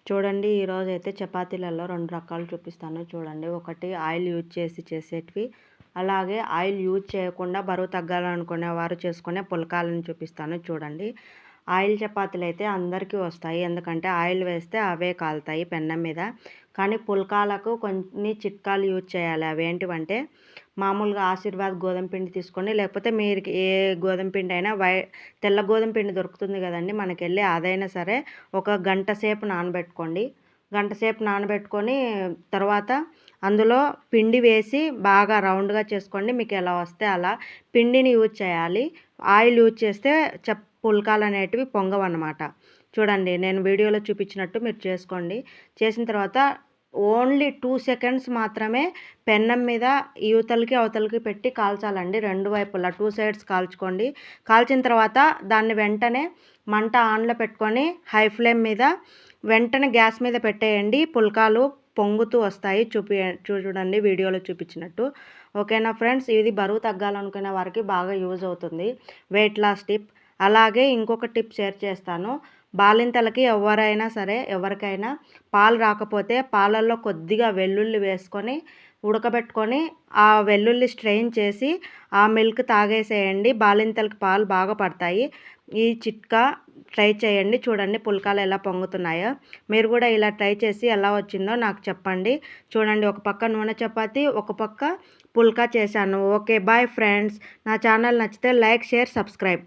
చూడండి ఈరోజైతే చపాతీలలో 2 రకాలు చూపిస్తాను చూడండి. ఒకటి ఆయిల్ యూజ్ చేసి చేసేటివి. అలాగే ఆయిల్ యూజ్ చేయకుండా బరువు తగ్గాలనుకునేవారు చేసుకునే పుల్కాలను చూపిస్తాను చూడండి. ఆయిల్ చపాతీలైతే అందరికీ వస్తాయి. ఎందుకంటే ఆయిల్ వేస్తే అవే కాలుతాయి పెనం మీద. కానీ పుల్కాలకు కొన్ని చిట్కాలు యూజ్ చేయాలి. అవేంటివంటే మామూలుగా ఆశీర్వాద్ గోధుమ పిండి తీసుకోండి. లేకపోతే మీరు ఏ గోధుమ పిండి అయినా తెల్ల గోధుమ పిండి దొరుకుతుంది కదండీ మనకెళ్ళి. అదైనా సరే ఒక గంట సేపు నానబెట్టుకోండి. గంట సేపు నానబెట్టుకొని తర్వాత అందులో పిండి వేసి బాగా రౌండ్‌గా చేసుకోండి. మీకు ఎలా వస్తే అలా. పిండిని యూజ్ చేయాలి. ఆయిల్ యూజ్ చేస్తే పుల్కాలనేటివి పొంగవన్నమాట. చూడండి నేను వీడియోలో చూపించినట్టు మీరు చేసుకోండి. చేసిన తర్వాత ఓన్లీ 2 సెకండ్స్ మాత్రమే పెనం మీద ఇవతలకి, అవతలకి పెట్టి కాల్చాలండి. 2 వైపులా 2 సైడ్స్ కాల్చుకోండి. కాల్చిన తర్వాత దాన్ని వెంటనే మంట ఆన్‌లో పెట్టుకొని హై ఫ్లేమ్ మీద వెంటనే గ్యాస్ మీద పెట్టేయండి. పుల్కాలు పొంగుతూ వస్తాయి. చూడండి వీడియోలో చూపించినట్టు. ఓకేనా ఫ్రెండ్స్? ఇది బరువు తగ్గాలనుకునే వారికి బాగా యూజ్ అవుతుంది. Weight loss tip. అలాగే ఇంకొక టిప్ షేర్ చేస్తాను. బాలింతలకి ఎవరికైనా పాలు రాకపోతే పాలల్లో కొద్దిగా వెల్లుల్లి వేసుకొని ఉడకబెట్టుకొని ఆ వెల్లుల్లి స్ట్రెయిన్ చేసి ఆ మిల్క్ తాగేసేయండి. బాలింతలకి పాలు బాగా పడతాయి. ఈ చిట్కా ట్రై చేయండి. చూడండి పుల్కాలు ఎలా పొంగుతున్నాయో. మీరు కూడా ఇలా ట్రై చేసి ఎలా వచ్చిందో నాకు చెప్పండి. చూడండి ఒక పక్క నూనె చపాతీ, ఒక పక్క పుల్కా చేశాను. Okay bye friends. నా ఛానల్ నచ్చితే లైక్, షేర్, సబ్స్క్రైబ్.